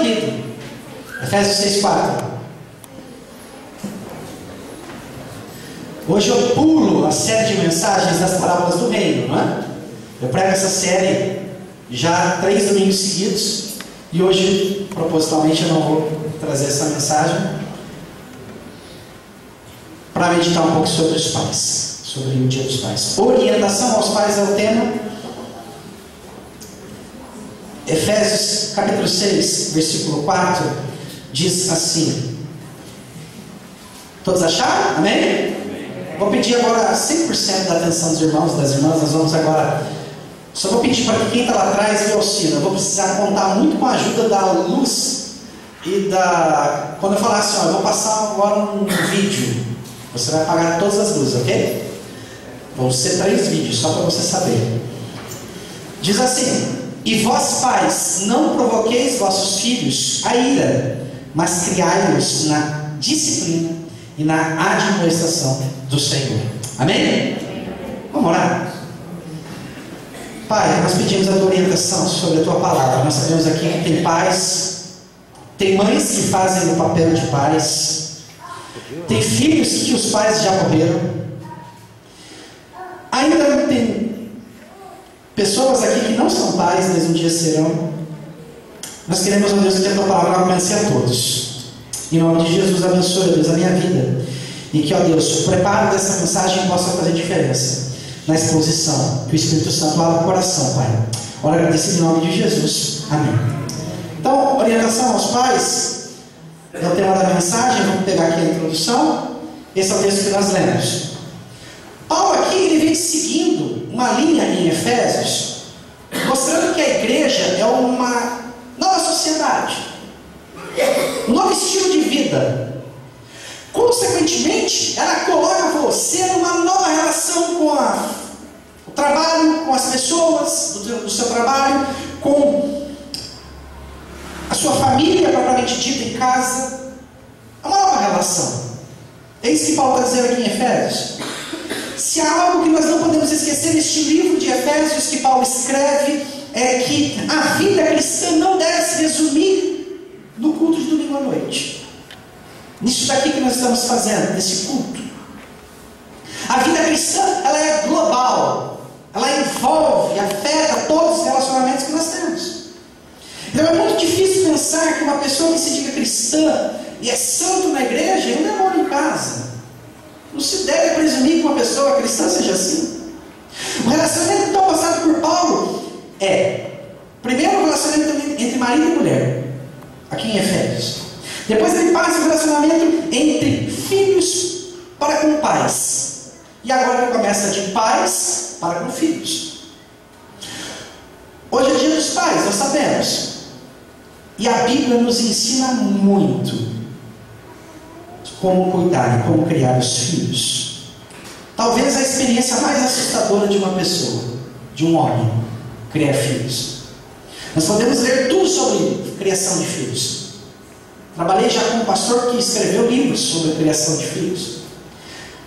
escolhido. Efésios 6:4. Hoje eu pulo a série de mensagens das parábolas do reino, não é? Eu prego essa série já há 3 domingos seguidos. E hoje, propositalmente, eu não vou trazer essa mensagem para meditar um pouco sobre os pais, sobre o Dia dos Pais. Orientação aos pais é o tema. Efésios capítulo 6, versículo 4, diz assim. Todos acharam? Amém? Vou pedir agora 100% da atenção dos irmãos e das irmãs. Nós vamos agora... Só vou pedir para que quem está lá atrás me auxilie. Eu vou precisar contar muito com a ajuda da luz e da... Quando eu falar assim, ó, eu vou passar agora um vídeo. Você vai apagar todas as luzes, ok? Vão ser 3 vídeos, só para você saber. Diz assim: e vós pais, não provoqueis vossos filhos a ira, mas criai-os na disciplina e na admoestação do Senhor. Amém? Vamos orar? Pai, nós pedimos a tua orientação sobre a tua palavra. Nós sabemos aqui que tem pais, tem mães que fazem o papel de pais, tem filhos que os pais já morreram, ainda tem pessoas aqui que não são pais, mas um dia serão. Nós queremos, ó Deus, que a tua palavra alcance a todos. Em nome de Jesus, abençoe, Deus, a minha vida, e que, ó Deus, o preparo dessa mensagem possa fazer diferença na exposição, que o Espírito Santo abra o coração, Pai. Ora, agradecido em nome de Jesus. Amém. Então, orientação aos pais é o tema da mensagem. Vamos pegar aqui a introdução. Esse é o texto que nós lemos. Paulo aqui, ele vem seguindo uma linha em Efésios, mostrando que a igreja é uma nova sociedade, um novo estilo de vida. Consequentemente, ela coloca você numa nova relação com o trabalho, com as pessoas do seu trabalho, com a sua família propriamente dita em casa. É uma nova relação. É isso que Paulo está dizendo aqui em Efésios. Se há algo que nós não podemos esquecer neste livro de Efésios que Paulo escreve, é que a vida cristã não deve se resumir no culto de domingo à noite. Nisso daqui que nós estamos fazendo, nesse culto. A vida cristã, ela é global. Ela envolve, afeta todos os relacionamentos que nós temos. Então é muito difícil pensar que uma pessoa que se diga cristã e é santo na igreja, ele não mora em casa. Não se deve presumir que uma pessoa cristã seja assim. O relacionamento então passado por Paulo é, primeiro, o relacionamento entre marido e mulher, aqui em Efésios. Depois ele passa o relacionamento entre filhos para com pais. E agora ele começa de pais para com filhos. Hoje é dia dos pais, nós sabemos. E a Bíblia nos ensina muito como cuidar e como criar os filhos. Talvez a experiência mais assustadora de uma pessoa, de um homem, criar filhos. Nós podemos ler tudo sobre criação de filhos. Trabalhei já com um pastor que escreveu livros sobre a criação de filhos.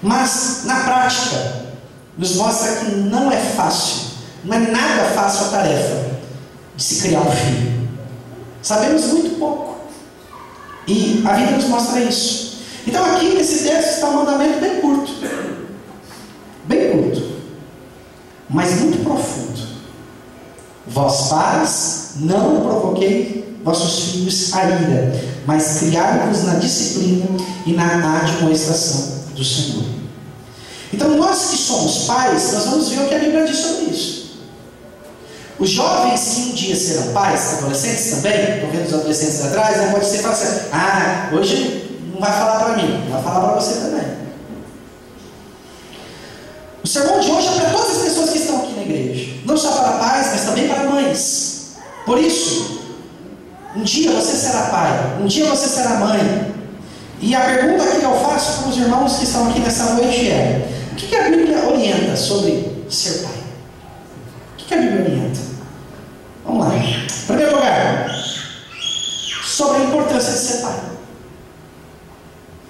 Mas, na prática, nos mostra que não é fácil, não é nada fácil a tarefa de se criar um filho. Sabemos muito pouco. E a Bíblia nos mostra isso. Então aqui nesse texto está um mandamento bem curto. Bem curto. Mas muito profundo. Vós pais, não provoquei vossos filhos a ira, mas criai-vos na disciplina e na admoestação do Senhor. Então nós que somos pais, nós vamos ver o que a Bíblia diz sobre isso. Os jovens que um dia serão pais, adolescentes também, estou vendo os adolescentes atrás, né? Pode ser falar assim, hoje não vai falar para mim, vai falar para você também. O sermão de hoje é para todas as pessoas que estão aqui na igreja, não só para pais, mas também para mães. Por isso, um dia você será pai, um dia você será mãe. E a pergunta que eu faço para os irmãos que estão aqui nessa noite é: o que a Bíblia orienta sobre ser pai? O que a Bíblia orienta? Vamos lá. Em primeiro lugar, sobre a importância de ser pai.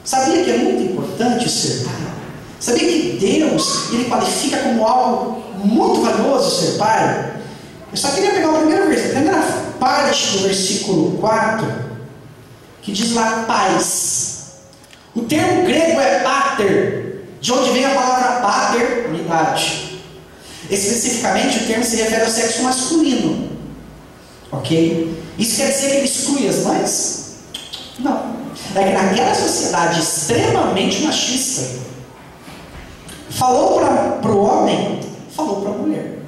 Sabia que é muito importante ser pai? Sabia que Deus, Ele qualifica como algo muito valioso ser pai? Eu só queria pegar o primeiro versículo, a primeira parte do versículo 4 que diz lá pais. O termo grego é pater, de onde vem a palavra pater, unidade. Especificamente, o termo se refere ao sexo masculino. Ok? Isso quer dizer que ele exclui as mães? Não. É que naquela sociedade extremamente machista, falou para o homem, falou para a mulher.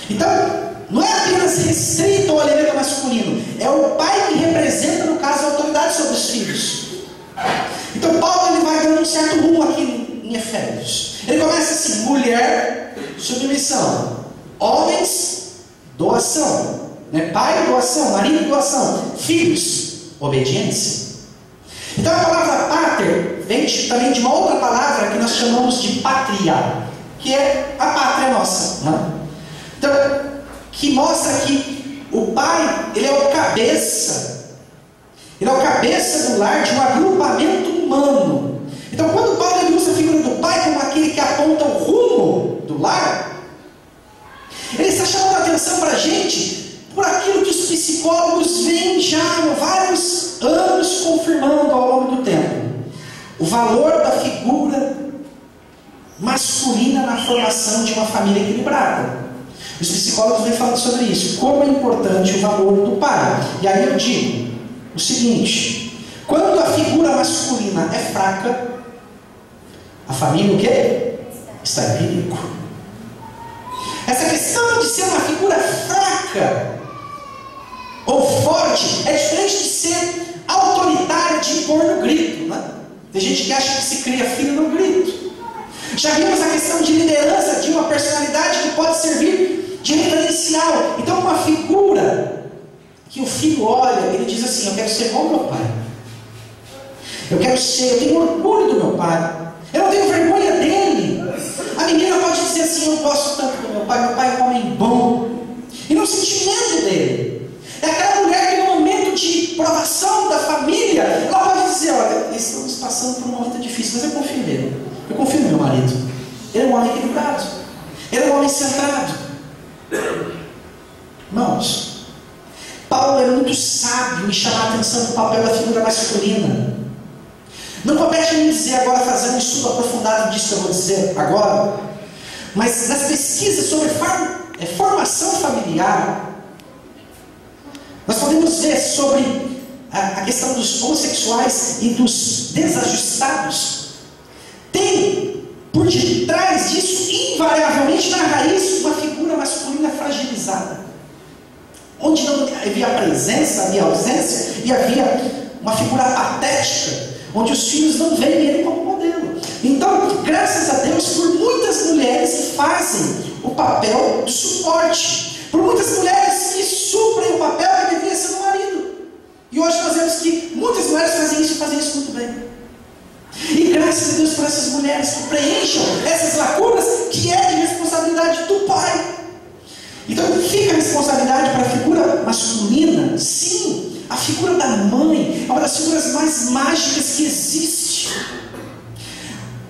Então, não é apenas restrito ao elemento masculino, é o pai que representa, no caso, a autoridade sobre os filhos. Então, Paulo ele vai dando um certo rumo aqui em Efésios. Ele começa assim: mulher, submissão; homens, doação; pai, doação; marido, doação; filhos, obediência. Então, a palavra pater vem também de uma outra palavra que nós chamamos de pátria, que é a pátria nossa, né? Então, que mostra que o pai, ele é o cabeça. Ele é o cabeça do lar de um agrupamento humano. Então, quando Paulo ele usa a figura do pai como aquele que aponta o rumo do lar, ele está chamando a atenção para a gente por aquilo que os psicólogos vêm já há vários anos confirmando ao longo do tempo: o valor da figura masculina na formação de uma família equilibrada. Os psicólogos vêm falando sobre isso, como é importante o valor do pai. E aí eu digo o seguinte: quando a figura masculina é fraca, a família o quê? Está em perigo. Essa questão de ser uma figura fraca ou forte é diferente de ser autoritária, de impor no grito, né? Tem gente que acha que se cria filho no grito. Já vimos a questão de liderança, de uma personalidade que pode servir de referencial. Então, uma figura que o filho olha, ele diz assim: eu quero ser igual ao meu pai. Eu tenho orgulho do meu pai. Eu não tenho vergonha dele. A menina pode dizer assim: eu gosto tanto do meu pai é um homem bom. E não sente medo dele. É aquela mulher que no momento de provação da família, ela pode dizer: olha, estamos passando por um momento difícil, mas eu confio nele. Eu confio no meu marido. Ele é um homem equilibrado. Ele é um homem centrado. Irmãos, Paulo é muito sábio em chamar a atenção do papel da figura masculina. Não compete a mim dizer agora, fazer um estudo aprofundado disso que eu vou dizer agora, mas nas pesquisas sobre formação familiar, nós podemos ver sobre a questão dos homossexuais e dos desajustados. Tem por detrás disso, invariavelmente, na raiz, uma figura masculina fragilizada, onde não havia presença, havia ausência, e havia uma figura patética, onde os filhos não veem ele como modelo. Então, graças a Deus, por muitas mulheres que fazem o papel de suporte, por muitas mulheres que suprem o papel que deveria ser do marido. E hoje nós vemos que muitas mulheres fazem isso e fazem isso muito bem. E graças a Deus por essas mulheres que preencham essas lacunas que é de responsabilidade do pai. Então fica a responsabilidade para a figura masculina. Sim, a figura da mãe é uma das figuras mais mágicas que existe.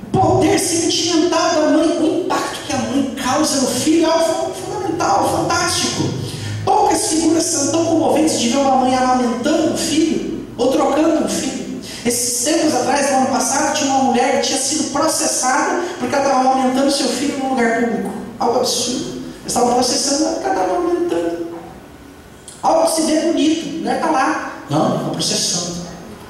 O poder sentimental da mãe, o impacto que a mãe causa no filho é algo fundamental, fantástico. Poucas figuras são tão comoventes de ver uma mãe amamentando um filho ou trocando um filho. Esses tempos atrás, no ano passado, tinha uma mulher que tinha sido processada porque ela estava amamentando seu filho num lugar público. Algo absurdo. Eles estavam processando ela porque ela estava amamentando. Algo que se vê bonito. A mulher está lá. Não, está processando.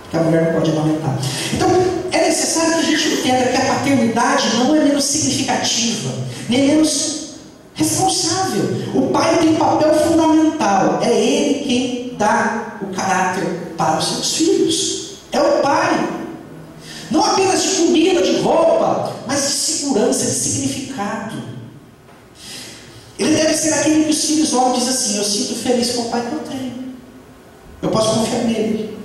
Porque a mulher não pode amamentar. Então, é necessário que a gente entenda que a paternidade não é menos significativa, nem menos responsável. O pai tem um papel fundamental. É ele quem dá o caráter para os seus filhos. É o pai. Não apenas de comida, de roupa, mas de segurança, de significado. Ele deve ser aquele que os filhos olham e dizem assim: eu sinto feliz com o pai que eu tenho. Eu posso confiar nele.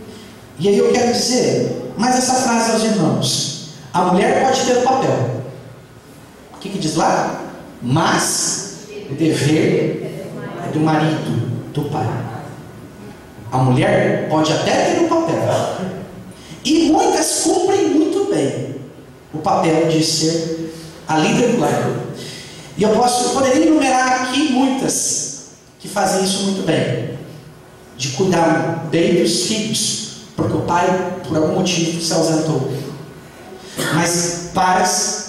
E aí eu quero dizer mais essa frase aos irmãos: a mulher pode ter o papel. O que diz lá? Mas o dever é do marido, do pai. A mulher pode até ter o papel. E muitas cumprem muito bem o papel de ser a líder do lar. E eu poderia enumerar aqui muitas que fazem isso muito bem. de cuidar bem dos filhos, porque o pai, por algum motivo, se ausentou. Mas pais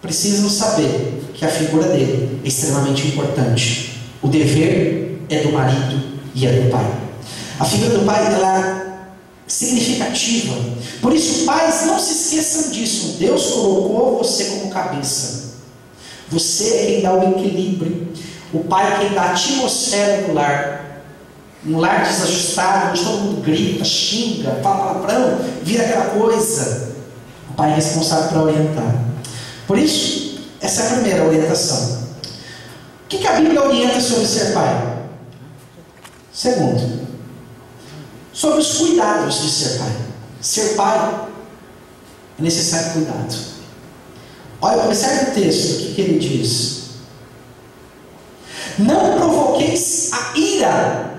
precisam saber que a figura dele é extremamente importante. O dever é do marido e é do pai. A figura do pai, ela é significativa. Por isso, pais, não se esqueçam disso. Deus colocou você como cabeça. Você é quem dá o equilíbrio. O pai é quem dá a atmosfera do lar. Um lar desajustado, onde todo mundo grita, xinga, fala palavrão, vira aquela coisa. O pai é responsável para orientar. Por isso, essa é a primeira orientação. O que a Bíblia orienta sobre ser pai? Segundo, sobre os cuidados de ser pai. Ser pai é necessário cuidado. Olha, observe o texto, o que ele diz. Não provoqueis a ira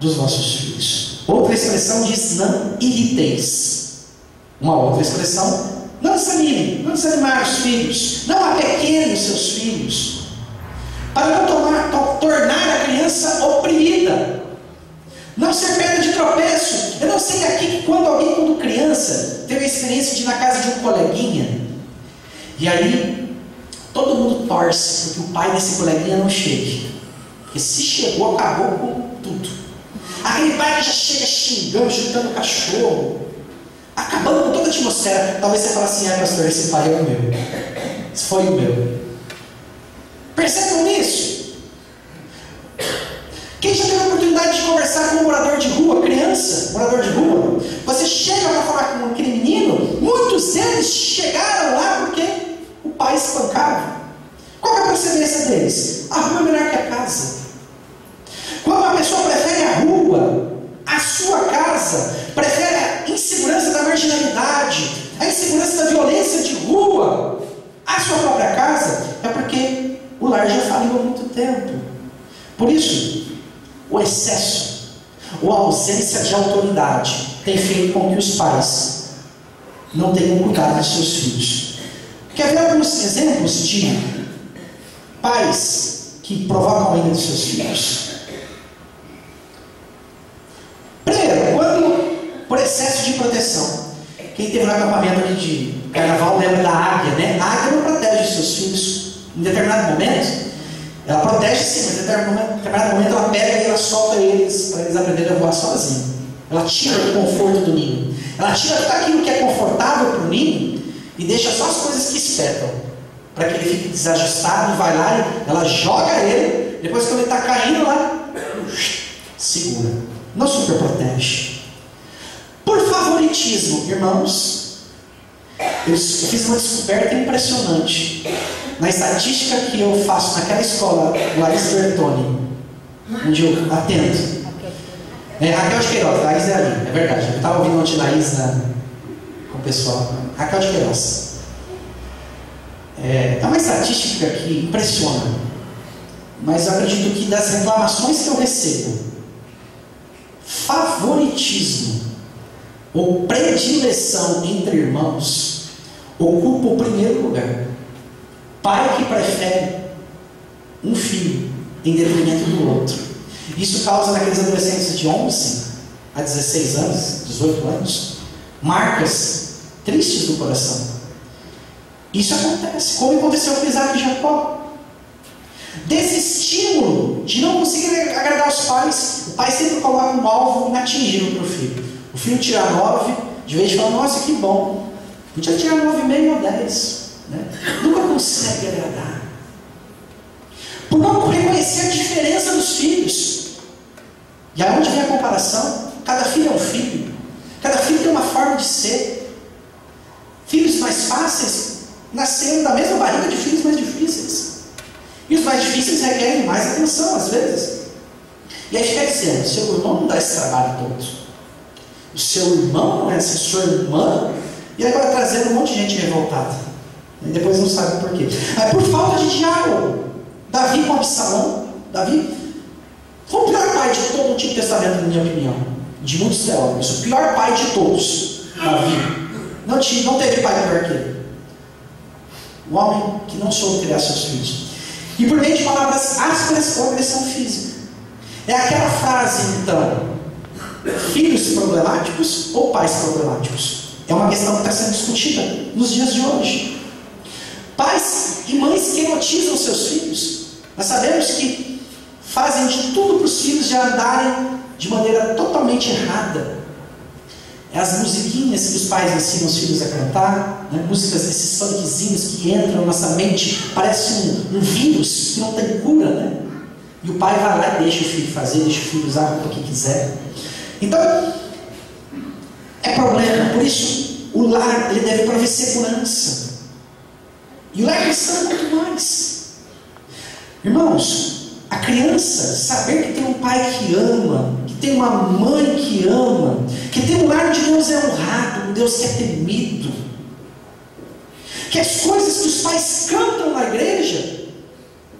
dos vossos filhos. Outra expressão diz: não irriteis. Uma outra expressão: não desanime, não desanimar os filhos, não apequene os seus filhos, para não tornar a criança oprimida, não ser pedra de tropeço. Eu não sei aqui que quando criança, teve a experiência de ir na casa de um coleguinha, e aí todo mundo torce porque o pai desse coleguinha não chegue, porque se chegou, acabou com tudo. Aquele pai que já chega xingando, chutando o cachorro, acabando com toda a atmosfera. Talvez você fale assim: pastor, esse pai é o meu, esse foi o meu. Percebam nisso? Quem já teve a oportunidade de conversar com um morador de rua, criança, morador de rua, você chega para falar com aquele menino, muitos deles chegaram lá porque o pai espancava. Qual é a procedência deles? A rua é melhor que a casa. Quando a pessoa prefere a rua, a sua casa, prefere a insegurança da marginalidade, a insegurança da violência de rua, a sua própria casa, é porque o lar já faliu há muito tempo. Por isso, o excesso ou a ausência de autoridade tem feito com que os pais não tenham cuidado dos seus filhos. Quer ver alguns exemplos de pais que provocam a ira dos seus filhos? Primeiro, quando por excesso de proteção. Quem teve no acampamento ali de carnaval lembra da águia, né? A águia não protege os seus filhos em determinado momento. Ela protege sim, mas em determinado momento ela pega e ela solta eles para eles aprenderem a voar sozinhos. Ela tira o conforto do ninho. Ela tira tudo aquilo que é confortável para o ninho e deixa só as coisas que espetam, para que ele fique desajustado e vai lá e ela joga ele. Depois, quando ele está caindo lá, segura. Não superprotege. Por favoritismo, irmãos, eu fiz uma descoberta impressionante. Na estatística que eu faço naquela escola, Larissa Bertoni, onde eu atendo. Raquel de Queiroz, Laís é ali, é verdade. Eu estava ouvindo ontem Laís com o pessoal. Raquel de Queiroz. É uma estatística que impressiona. Mas eu acredito que das reclamações que eu recebo, favoritismo ou predileção entre irmãos ocupa o primeiro lugar. Pai que prefere um filho em detrimento do outro. Isso causa naqueles adolescentes de 11 a 16 anos, 18 anos, marcas tristes do coração. Isso acontece, como aconteceu com Isaac e Jacó. Desse estímulo de não conseguir agradar os pais, o pai sempre coloca um alvo inatingível para o filho. O filho tira 9, de vez de falar: nossa, que bom, podia tirar 9,5 ou 10. Nunca consegue agradar, por não reconhecer a diferença dos filhos. E aonde vem a comparação? Cada filho é um filho, cada filho tem uma forma de ser. Filhos mais fáceis nasceram da mesma barriga de filhos mais difíceis, e os mais difíceis requerem mais atenção às vezes. E aí fica dizendo: seu irmão não dá esse trabalho todo, o seu irmão não é essa sua irmã, e agora trazendo um monte de gente revoltada. E depois não sabe por quê. Aí, por falta de diálogo, Davi com Absalão. Davi foi o pior pai de todo o Antigo Testamento, na minha opinião, de muitos teólogos. O pior pai de todos, Davi. Não teve pai pior que ele. Um homem que não soube criar seus filhos. E por meio de palavras ásperas ou agressão física. É aquela frase, então, filhos problemáticos ou pais problemáticos? É uma questão que está sendo discutida nos dias de hoje. Pais e mães que erotizam seus filhos. Nós sabemos que fazem de tudo para os filhos já andarem de maneira totalmente errada. É as musiquinhas que os pais ensinam os filhos a cantar, né? Músicas desses funkzinhos que entram na nossa mente, parece um vírus que não tem cura, né? E o pai vai lá e deixa o filho fazer, deixa o filho usar a roupa que quiser. Então, é problema. Por isso, o lar ele deve prover segurança. E o lar cristão é muito mais. Irmãos, a criança saber que tem um pai que ama, que tem uma mãe que ama, que tem um lar de Deus é honrado, um Deus que é temido, que as coisas que os pais cantam na igreja,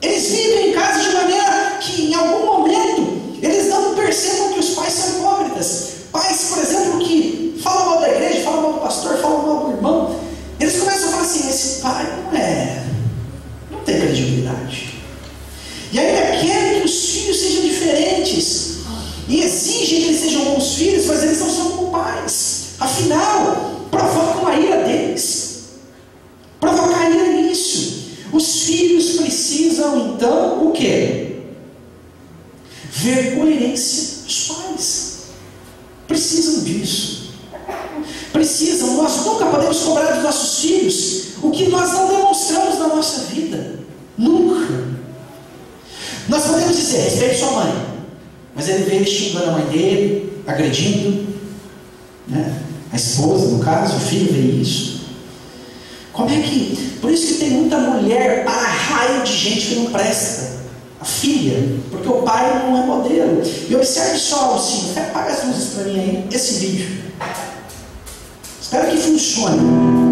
eles vivem em casa de maneira que em algum momento eles não percebam que os pais são hipócritas. Pais, por exemplo, que falam mal da igreja, falam mal do pastor, falam mal do irmão, eles começam a falar assim: esse pai não tem credibilidade. E ainda querem que os filhos sejam diferentes e exigem que eles sejam bons filhos, mas eles não são bons pais. Afinal, provocam a ira deles, provocar a ira nisso. Os filhos precisam então o quê? Ver coerência dos pais. Precisam disso. Precisam. Nós nunca podemos cobrar dos nossos filhos o que nós não demonstramos na nossa vida. Nunca. Nós podemos dizer: respeite sua mãe, mas ele veio xingando a mãe dele, agredindo, né? A esposa, no caso, o filho vê isso. Como é que... Por isso que tem muita mulher para raio de gente que não presta. A filha, porque o pai não é modelo. E observe só, Lucinho, até apaga as luzes para mim aí, esse vídeo. Espero que funcione.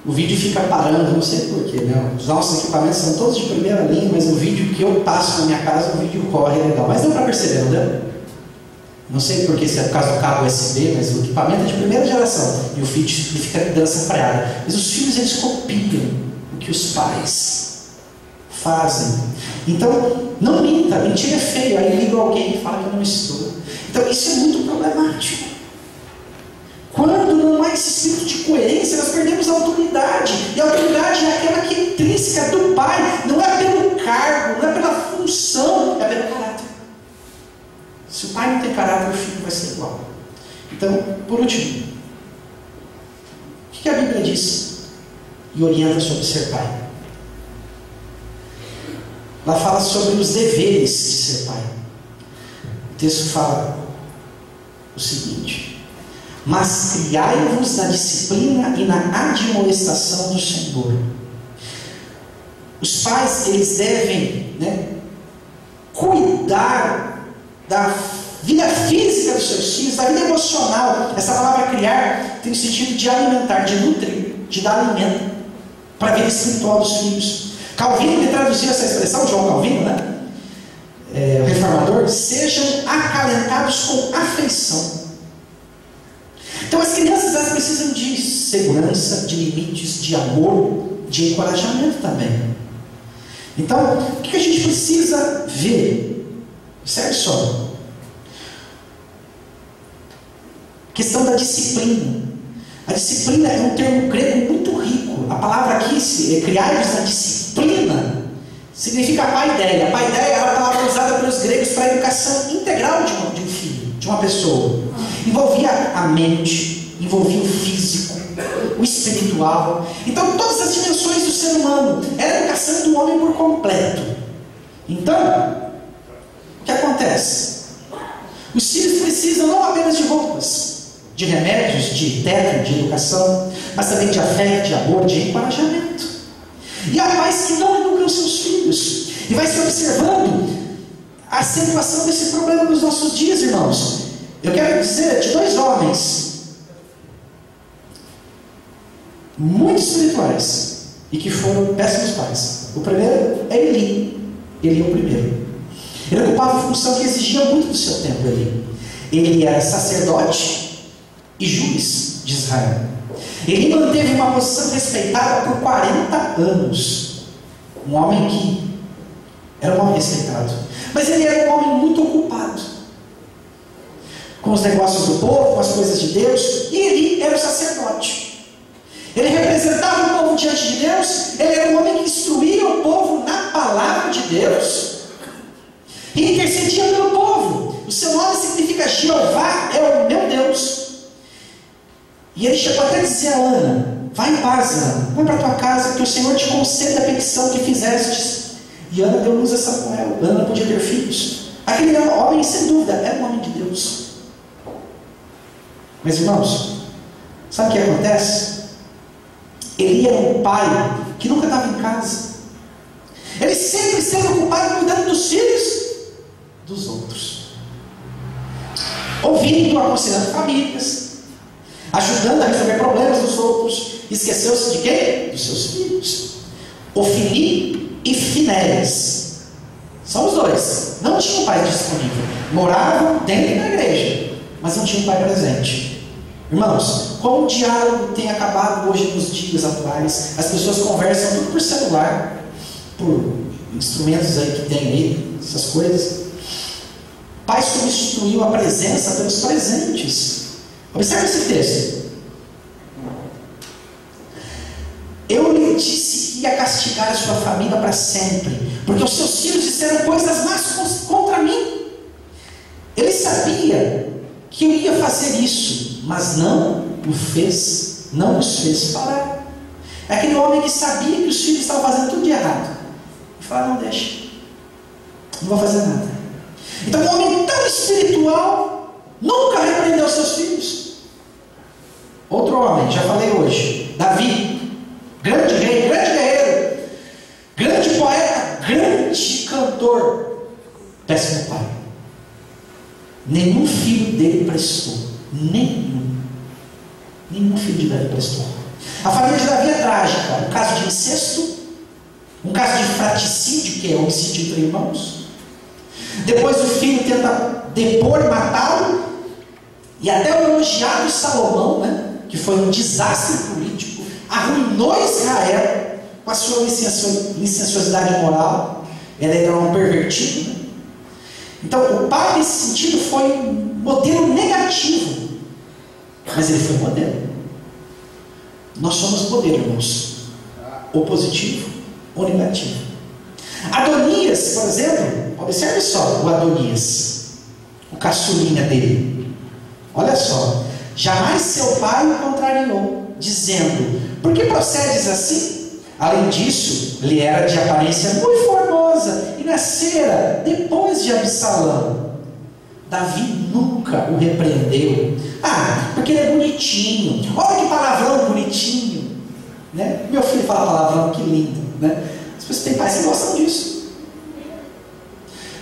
O vídeo fica parando, não sei porquê, né? Os nossos equipamentos são todos de primeira linha, mas o vídeo que eu passo na minha casa, o vídeo corre, é legal. Mas deu para perceber, não deu? Não sei porquê, se é por causa do cabo USB, mas o equipamento é de primeira geração. E o vídeo fica dança freada. Mas os filhos, eles copiam o que os pais fazem. Então, não minta, mentira é feio. Aí liga alguém e fala que eu não estou. Então, isso é muito problemático. Quando não há esse espírito de coerência, nós perdemos a autoridade. E a autoridade é aquela que é intrínseca do pai. Não é pelo cargo, não é pela função, é pelo caráter. Se o pai não tem caráter, o filho vai ser igual. Então, por último, o que a Bíblia diz e orienta sobre ser pai? Ela fala sobre os deveres de ser pai. O texto fala o seguinte: mas criai-vos na disciplina e na admoestação do Senhor. Os pais, eles devem, cuidar da vida física dos seus filhos, da vida emocional. Essa palavra criar tem o sentido de alimentar, de nutrir, de dar alimento para a vida espiritual dos filhos. Calvino, ele traduziu essa expressão, João Calvino, o reformador, sejam acalentados com afeição. Então as crianças, elas precisam de segurança, de limites, de amor, de encorajamento também. Então, o que a gente precisa ver? Observe só. Questão da disciplina. A disciplina é um termo grego muito rico. A palavra aqui, criar-vos na disciplina, significa paideia. A paideia é a palavra usada pelos gregos para a educação integral de um filho, de uma pessoa. Envolvia a mente, envolvia o físico, o espiritual. Então, todas as dimensões do ser humano. Era a educação do homem por completo. Então, o que acontece? Os filhos precisam não apenas de roupas, de remédios, de teto, de educação, mas também de afeto, de amor, de encorajamento. E há pais que não educam seus filhos. E vai se observando a acentuação desse problema nos nossos dias, irmãos. Eu quero dizer de dois homens muito espirituais e que foram péssimos pais. O primeiro é Eli. Eli é o primeiro. Ele ocupava uma função que exigia muito do seu tempo. Ele era sacerdote e juiz de Israel. Ele manteve uma posição respeitada por 40 anos. Um homem que era um homem respeitado. Mas ele era um homem muito ocupado com os negócios do povo, com as coisas de Deus. E ele era o sacerdote. Ele representava o povo diante de Deus. Ele era um homem que instruía o povo na palavra de Deus e intercedia pelo povo. O seu nome significa Jeová é o meu Deus. E ele chegou até a dizer a Ana: vai em paz, Ana, vai para tua casa, que o Senhor te conceda a petição que fizestes. E Ana deu luz a Samuel. Ana não podia ter filhos. Aquele homem, sem dúvida, era um homem de Deus. Mas, irmãos, sabe o que acontece? Ele era um pai que nunca estava em casa. Ele sempre esteve ocupado cuidando dos filhos dos outros, ouvindo, aconselhando famílias, ajudando a resolver problemas dos outros. Esqueceu-se de quem? Dos seus filhos. Ofni e Finéias são os dois. Não tinham pai disponível. Moravam dentro da igreja, mas não tinham pai presente. Irmãos, como o diálogo tem acabado hoje nos dias atuais, as pessoas conversam tudo por celular, por instrumentos aí que tem aí, essas coisas. Pai substituiu a presença pelos presentes. Observe esse texto. Eu lhe disse que ia castigar a sua família para sempre, porque os seus filhos disseram coisas más contra mim. Ele sabia que eu ia fazer isso, mas não os fez parar. É aquele homem que sabia que os filhos estavam fazendo tudo de errado. E falava: não deixa, não vou fazer nada. Então, um homem tão espiritual nunca repreendeu seus filhos. Outro homem, já falei hoje, Davi, grande rei, grande guerreiro, grande poeta, grande cantor, péssimo pai. Nenhum filho dele prestou. Nenhum filho de Davi prestou. A família de Davi é trágica. Um caso de incesto, um caso de fratricídio, que é homicídio entre irmãos. Depois o filho tenta depor e matá-lo. E até o elogiado Salomão, que foi um desastre político, arruinou Israel com a sua licenciosidade moral. Ele era um pervertido. Então o pai, nesse sentido, foi um modelo negativo. Mas ele foi modelo. Nós somos modelo, irmãos. Ou positivo ou negativo. Adonias, por exemplo, observe só o Adonias, o caçulinha dele. Olha só: jamais seu pai o contrariou, dizendo: por que procedes assim? Além disso, lhe era de aparência muito formosa e nascera depois de Absalão. Davi nunca o repreendeu. Porque ele é bonitinho. Olha que palavrão bonitinho, Meu filho fala palavrão, que lindo, As pessoas têm pais que gostam disso.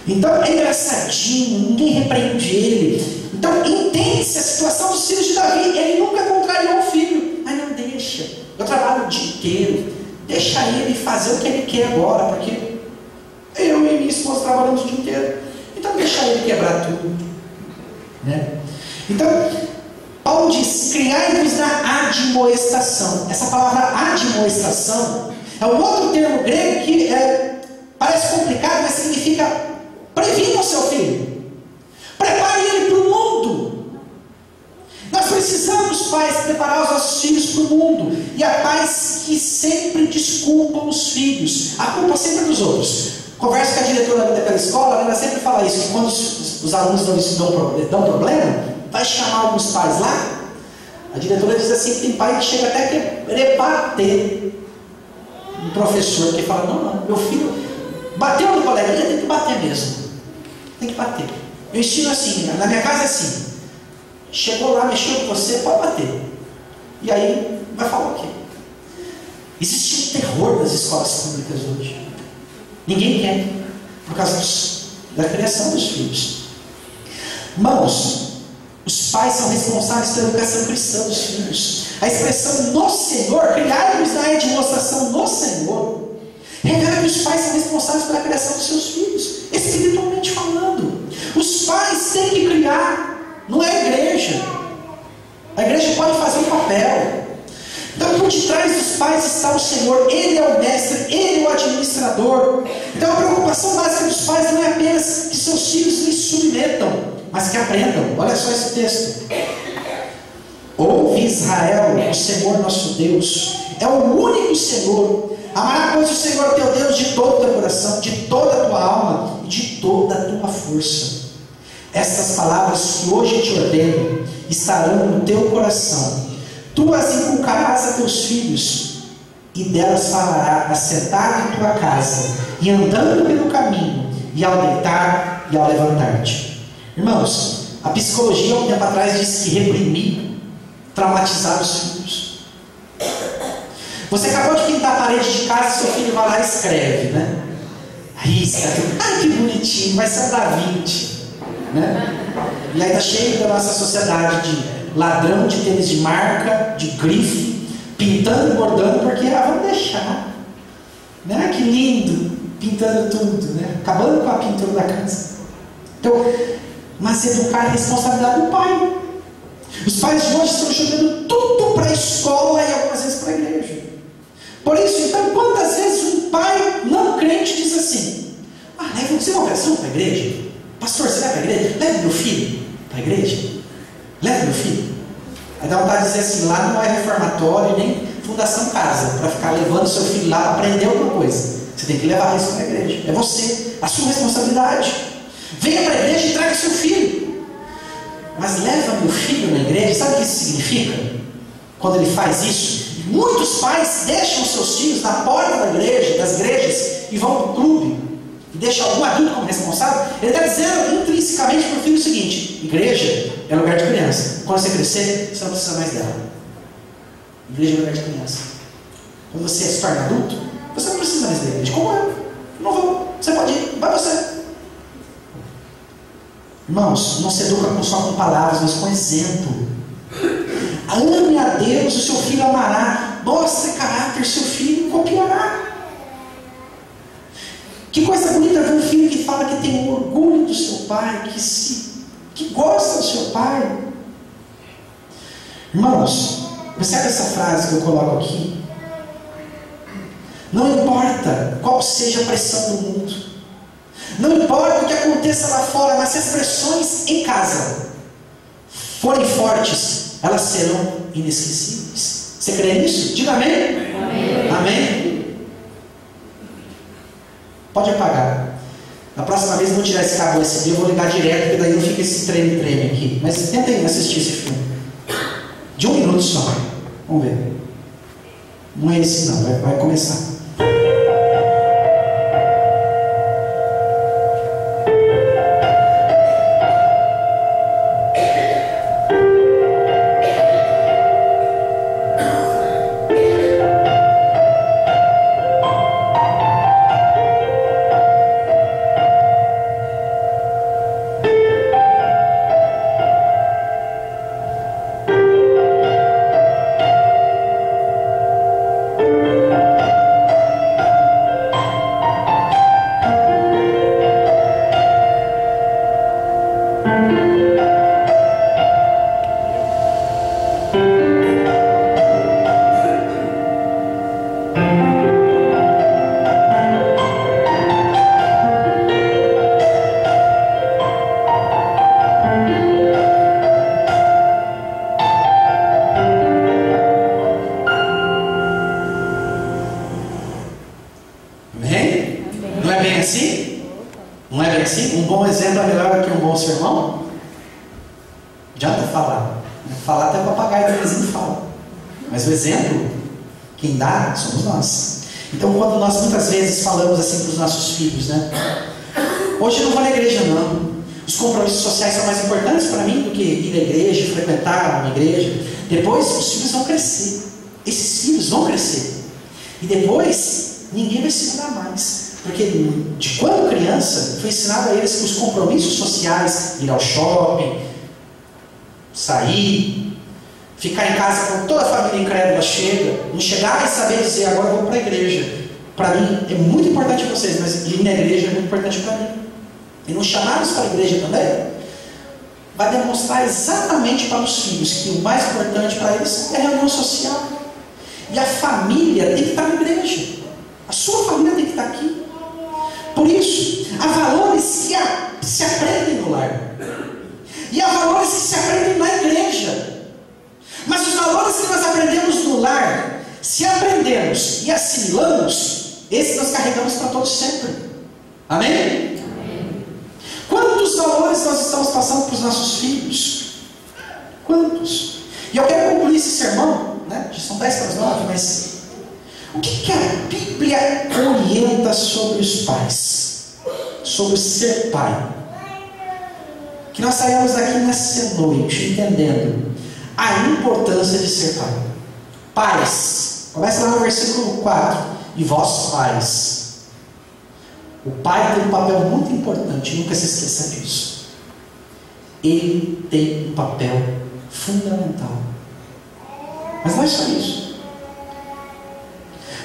Então é engraçadinho, ninguém repreende ele. Então entende-se a situação dos filhos de Davi. Ele nunca contrariou o filho. Mas não deixa. Eu trabalho o dia inteiro. Deixa ele fazer o que ele quer agora, porque eu e minha esposa trabalhamos o dia inteiro. Então deixa ele quebrar tudo. Né? Então, Paulo diz, criai-vos na admoestação. Essa palavra admoestação é um outro termo grego que parece complicado, mas significa previna o seu filho. Prepare ele para o mundo. Nós precisamos, pais, preparar os nossos filhos para o mundo. E há pais que sempre desculpam os filhos. A culpa sempre é dos outros. Converso com a diretora daquela escola, ela sempre fala isso, que quando os alunos dão problema, vai chamar alguns pais lá. A diretora diz assim, que tem pai que chega até a querer bater um professor, que fala, não, meu filho bateu no coleguinha, tem que bater mesmo. Tem que bater. Eu ensino assim, na minha casa é assim. Chegou lá, mexeu com você, pode bater. E aí, vai falar o quê? Existe um terror nas escolas públicas hoje. Ninguém quer, por causa da criação dos filhos. Irmãos, os pais são responsáveis pela educação cristã dos filhos. A expressão no Senhor, criai-vos na demonstração no Senhor, revela que os pais são responsáveis pela criação dos seus filhos, espiritualmente falando. Os pais têm que criar, não é a igreja. A igreja pode fazer um papel. Então, por detrás dos pais está o Senhor. Ele é o mestre, Ele é o administrador. Então, a preocupação básica dos pais não é apenas que seus filhos lhes submetam, mas que aprendam. Olha só esse texto. Ouve, Israel, o Senhor nosso Deus é o único Senhor. Amará, pois, o Senhor teu Deus de todo o teu coração, de toda a tua alma e de toda a tua força. Estas palavras que hoje te ordeno estarão no teu coração. Tu as inculcarás a teus filhos, e delas falarás assentado em tua casa, e andando pelo caminho, e ao deitar e ao levantar-te. Irmãos, a psicologia, há um tempo atrás, disse que reprimir, traumatizar os filhos. Você acabou de pintar a parede de casa, seu filho vai lá e escreve, né? Risca, ai que bonitinho, vai ser um Da Vinci, né? E aí está cheio da nossa sociedade de ladrão de tênis de marca, de grife, pintando e bordando, porque vamos deixar, né? Que lindo, pintando tudo, né? Acabando com a pintura da casa. Então, mas educar é a responsabilidade do pai. Os pais de hoje estão jogando tudo para a escola e algumas vezes para a igreja. Por isso, então, quantas vezes um pai não crente diz assim: leva você uma oração para a igreja? Pastor, você vai para a igreja? Leve meu filho para a igreja. Leve meu filho. Aí dá vontade de dizer assim: lá não é reformatório nem fundação casa, para ficar levando seu filho lá para aprender alguma coisa. Você tem que levar isso para a igreja. É você, a sua responsabilidade. Venha para a igreja e traga seu filho. Mas leva meu filho na igreja, sabe o que isso significa? Quando ele faz isso, muitos pais deixam seus filhos na porta da igreja, das igrejas, e vão para o clube, e deixam algum adulto como responsável. Ele está dizendo intrinsecamente para o filho o seguinte: igreja é lugar de criança. Quando você crescer, você não precisa mais dela. Igreja é lugar de criança. Quando você se torna adulto, você não precisa mais da igreja. Como eu? Não vou. Você pode ir. Vai você. Irmãos, não se educa só com palavras, mas com exemplo. Ame a Deus, o seu filho amará. Mostre caráter, seu filho copiará. Que coisa bonita ver um filho que fala que tem orgulho do seu pai, que gosta do seu pai. Irmãos, percebe essa frase que eu coloco aqui? Não importa qual seja a pressão do mundo, não importa o que aconteça lá fora, mas se as pressões em casa forem fortes, elas serão inesquecíveis. Você crê nisso? Diga amém. Amém. Amém. Pode apagar. Na próxima vez eu vou tirar esse cabo USB, eu vou ligar direto, porque daí não fica esse treme aqui. Mas tentem assistir esse filme. De 1 minuto só. Vamos ver. Não é esse não, vai começar. Adianta falar. Falar até o papagaio do vizinho fala. Mas o exemplo, quem dá, somos nós. Então, quando nós muitas vezes falamos assim para os nossos filhos, né? Hoje eu não vou na igreja, não. Os compromissos sociais são mais importantes para mim do que ir na igreja, frequentar uma igreja. Depois, os filhos vão crescer. Esses filhos vão crescer. E depois, ninguém vai segurar mais. Porque de quando criança, foi ensinado a eles que os compromissos sociais, ir ao shopping, sair, ficar em casa quando toda a família incrédula chega, não chegar e saber dizer, agora eu vou para a igreja. Para mim é muito importante para vocês, mas ir na igreja é muito importante para mim. E não chamá-los para a igreja também, vai demonstrar exatamente para os filhos que o mais importante para eles é a reunião social. E a família tem que estar na igreja. A sua família tem que estar aqui. Por isso, há valores que se aprendem no lar. E há valores que se aprendem na igreja. Mas os valores que nós aprendemos no lar, se aprendemos e assimilamos, esses nós carregamos para todos sempre. Amém? Amém. Quantos valores nós estamos passando para os nossos filhos? Quantos? E eu quero concluir esse sermão, né? Já são 10 para as 9, mas o que a Bíblia orienta sobre os pais? Sobre ser pai? Que nós saímos daqui nessa noite entendendo a importância de ser pai. Pais, começa lá no versículo 4. E vós pais. O pai tem um papel muito importante, nunca se esqueça disso. Ele tem um papel fundamental. Mas não é só isso.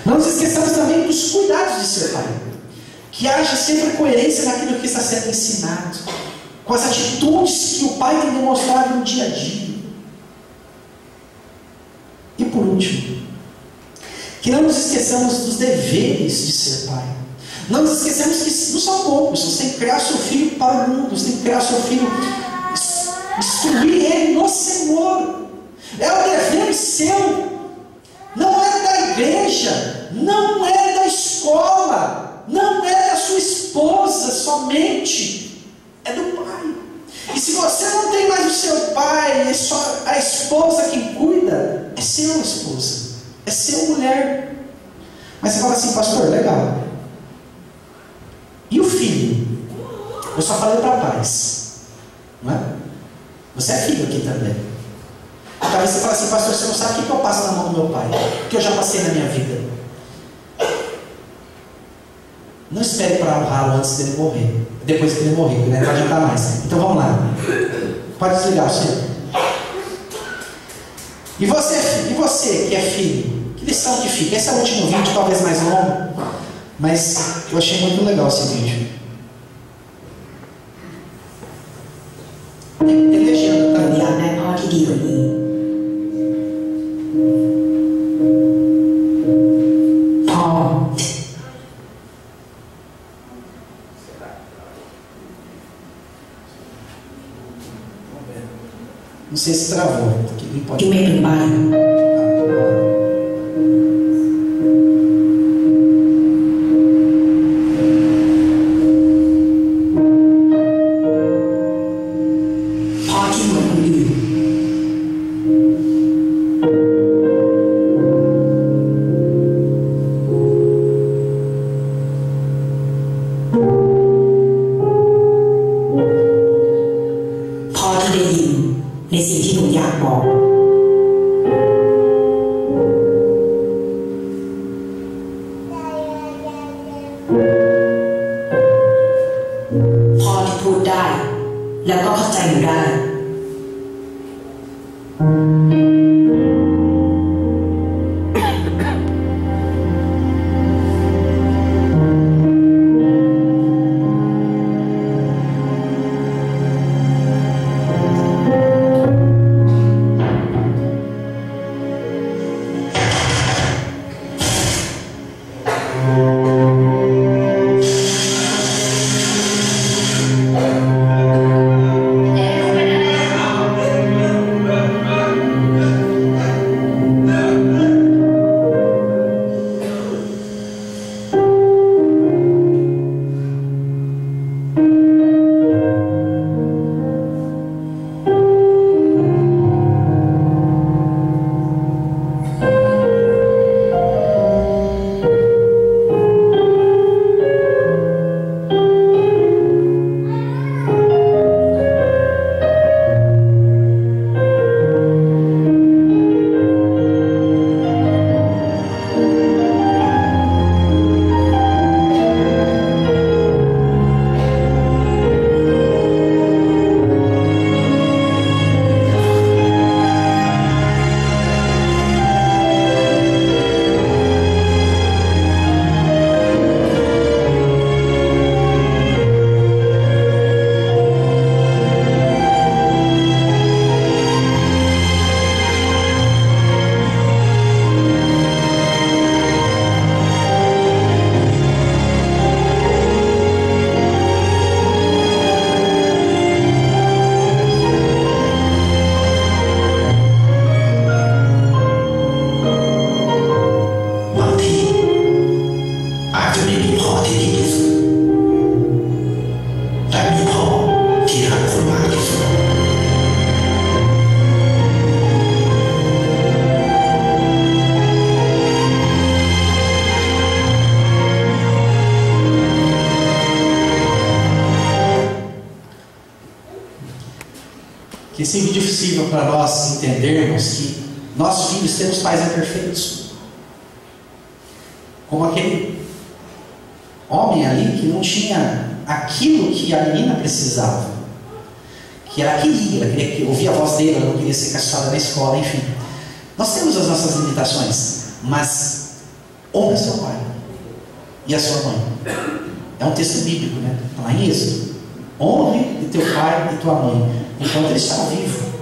Não nos esqueçamos também dos cuidados de ser pai. Que haja sempre coerência naquilo que está sendo ensinado, com as atitudes que o pai tem demonstrado no dia a dia. E por último, que não nos esqueçamos dos deveres de ser pai. Não nos esqueçamos que não são poucos. Você tem que criar seu filho para o mundo. Você tem que criar seu filho, instruir ele no Senhor. É o dever seu. Não é da igreja, não é da escola, não é da sua esposa somente. É do pai. E se você não tem mais o seu pai, é só a esposa quem cuida, é seu esposa, é seu mulher. Mas você fala assim, pastor, legal. E o filho? Eu só falei para pais, não é? Você é filho aqui também. Talvez você fale assim, pastor, você não sabe o que eu passo na mão do meu pai, o que eu já passei na minha vida. Não espere para honrá-lo antes dele morrer. Depois que ele morrer, né? Não vai adiantar mais. Então vamos lá. Pode desligar o senhor. E você que é filho, que lição que fica? Esse é o último vídeo, talvez mais longo, mas eu achei muito legal esse vídeo. Tem legenda, tá? อยากได้พ่อที่ดีกว่านี้ พ่อ Não sei se travou. Pode... ที่ไม่ถึงบ้าน พ่อที่เหมือนคนอื่น พ่อที่ได้ยินในสิ่งที่หนูอยากบอก พ่อที่พูดได้ แล้วก็เข้าใจหนูได้ Amém. tem sido difícil para nós entendermos que nós filhos temos pais imperfeitos. Como aquele homem ali que não tinha aquilo que a menina precisava. Que ela queria ouvir a voz dele, ela não queria ser caçada na escola, enfim. Nós temos as nossas limitações, mas honra seu pai e a sua mãe. É um texto bíblico, né? Está lá em Êxodo. Honre teu pai e tua mãe enquanto ele está vivo.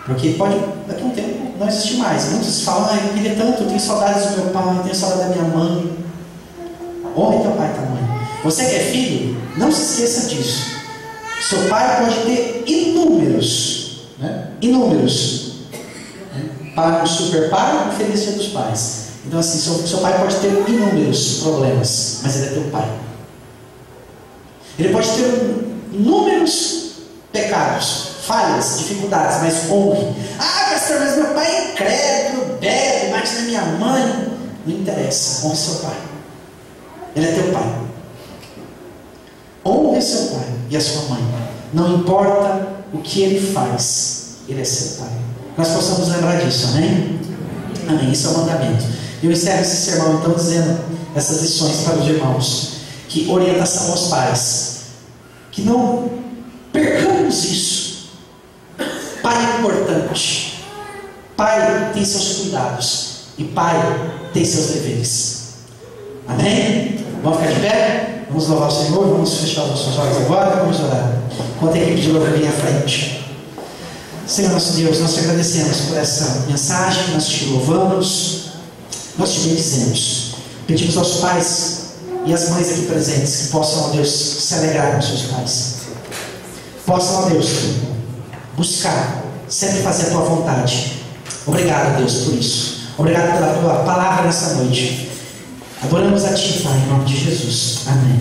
Porque pode, daqui a um tempo, não existir mais. Muitos falam, eu queria tanto, eu tenho saudades do meu pai, eu tenho saudade da minha mãe. Honre teu pai e tua mãe. Você que é filho, não se esqueça disso. Seu pai pode ter inúmeros, para o super pai e feliz dia dos pais. Então assim, seu pai pode ter inúmeros problemas, mas ele é teu pai. Ele pode ter inúmeros pecados, falhas, dificuldades, mas honre. Pastor, mas meu pai é incrédulo, bebe, bate na minha mãe. Não interessa, honre seu pai. Ele é teu pai. Honre seu pai e a sua mãe. Não importa o que ele faz, ele é seu pai. Nós possamos lembrar disso, amém? Amém, isso é o mandamento. Eu encerro esse sermão então dizendo essas lições para os irmãos. Que orientação aos pais. Que não percamos isso. Pai é importante. Pai tem seus cuidados. E pai tem seus deveres. Amém? Vamos ficar de pé? Vamos louvar o Senhor? Vamos fechar os nossos olhos agora? Vamos orar. Enquanto a equipe de louvor vem à frente. Senhor nosso Deus, nós te agradecemos por essa mensagem. Nós te louvamos. Nós te bendizemos. Pedimos aos pais e às mães aqui presentes que possam, ó Deus, se alegrar com seus pais. Possam, ó Deus, buscar, sempre fazer a tua vontade. Obrigado, Deus, por isso. Obrigado pela tua palavra nessa noite. Adoramos a ti, Pai, em nome de Jesus. Amém.